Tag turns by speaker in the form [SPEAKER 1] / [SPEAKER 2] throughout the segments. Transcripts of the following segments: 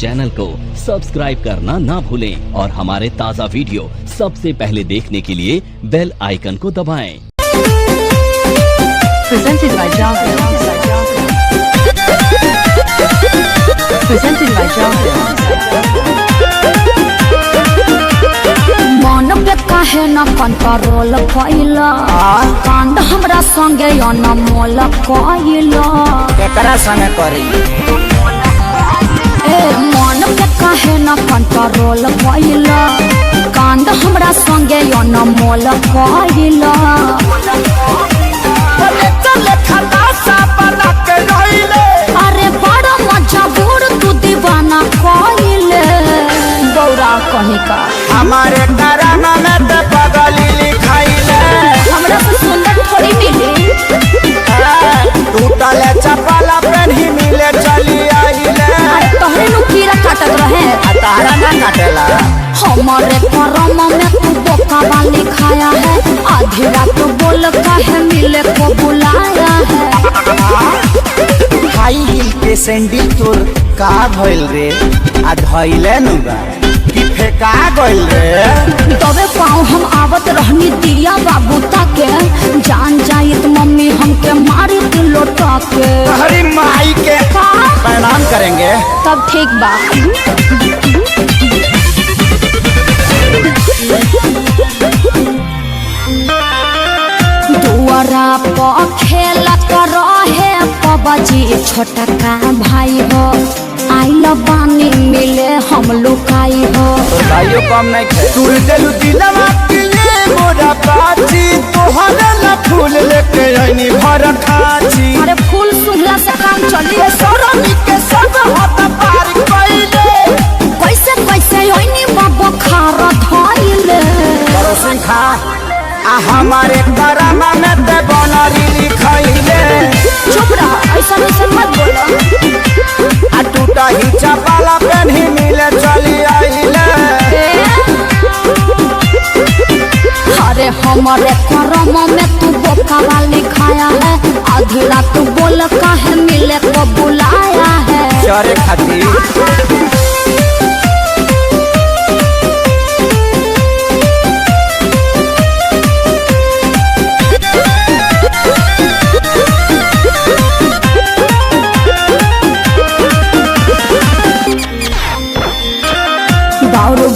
[SPEAKER 1] Channel को subscribe करना ना भूलें और हमारे ताज़ा वीडियो सबसे पहले देखने के लिए बेल आइकन को दबाएं।
[SPEAKER 2] Presented by
[SPEAKER 3] मन पे काहे न कंट्रोल कइला कांड हमरा संगे अनमोल कइला
[SPEAKER 4] केकरा संगे करी
[SPEAKER 3] मन पे काहे न कंट्रोल कइला कांड हमरा संगे अनमोल कइला अरे बड़ा मजबूर तू दीवाना कइले गौरा कहीं का
[SPEAKER 4] हमारे कराना में ते पगली लिखाइले
[SPEAKER 3] हमरा से सुंदर थोड़ी मिली
[SPEAKER 4] टूटल चपला पेन्ही मिले चली आइले
[SPEAKER 3] तोहरे नु कीड़ा काटत रहे
[SPEAKER 4] तारा ना काटेला
[SPEAKER 3] हमारे करम में तू बोका वाली खाया है आधी रात बोल काहे मिले को बुलाया है
[SPEAKER 4] हाई हिल के सैंडल तोर का भइल रे आ धइले नु बा कि फेका गइल रे
[SPEAKER 3] तबे पाँव हम आवत रहनी दिया बाबू ताके जान जाइत मम्मी हमके मारी दिल लोटा के
[SPEAKER 4] हरी माई के प्रणाम करेंगे
[SPEAKER 3] तब ठीक बा दुआरा पर खेलत रहे पबजी छोटा का भाई हो आइल बानी मिले हम लुकाई हो
[SPEAKER 4] भाइयों कम नहीं खे तूर देलु दिलवा के मोरा पाची तोहरा ला फूल लेके आईनी भर खाची
[SPEAKER 3] अरे फूल सुंघला से काम चली
[SPEAKER 4] सोरनी के सब हाथ पार कइले
[SPEAKER 3] कैसे कैसे ओइनी बाबा खार धइले
[SPEAKER 4] परोसन खा आ हमारे करामा में ते बनरी लिखाइले
[SPEAKER 3] चुप रह ऐसा मत बोलो
[SPEAKER 4] आ टूटा ही चपला पेन्ही मिले चली आइले
[SPEAKER 3] अरे हमारे करम में तू बोका वाली खाया है आधी रात बोल काहे मिले को बुलाया है
[SPEAKER 4] चरे खातिर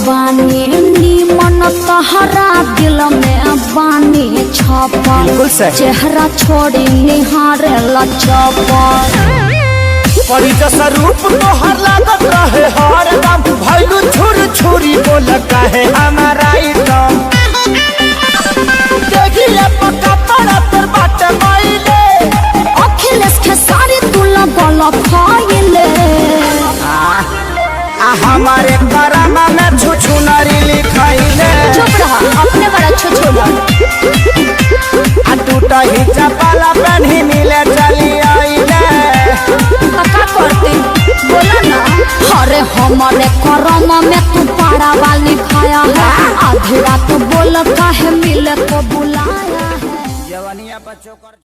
[SPEAKER 3] बानी नीमन तहरा दिल में बानी छपल चेहरा छोड़ी निहारे लचपल
[SPEAKER 4] परी जैसा रूप तोहर लागत रहे हर दम भइलु छुर छुरी बोल काहे हमारा एकदम देखिए पक्का पड़ा तोर बाटे माइले
[SPEAKER 3] अखिलेश के सारी तुला गल खाइले
[SPEAKER 4] हमारे करामा में छुछु नारी लिखाइले
[SPEAKER 3] चुप रहा अपने बड़ा छुछुला
[SPEAKER 4] आ टूटा ही चपला पेन्ही मिले चली आइले
[SPEAKER 3] का करते बोला ना अरे हमारे करम में तू पारा वाली खाया है आधी रात बोल काहे मिले को बुलाया है
[SPEAKER 4] जवानिया बच्चों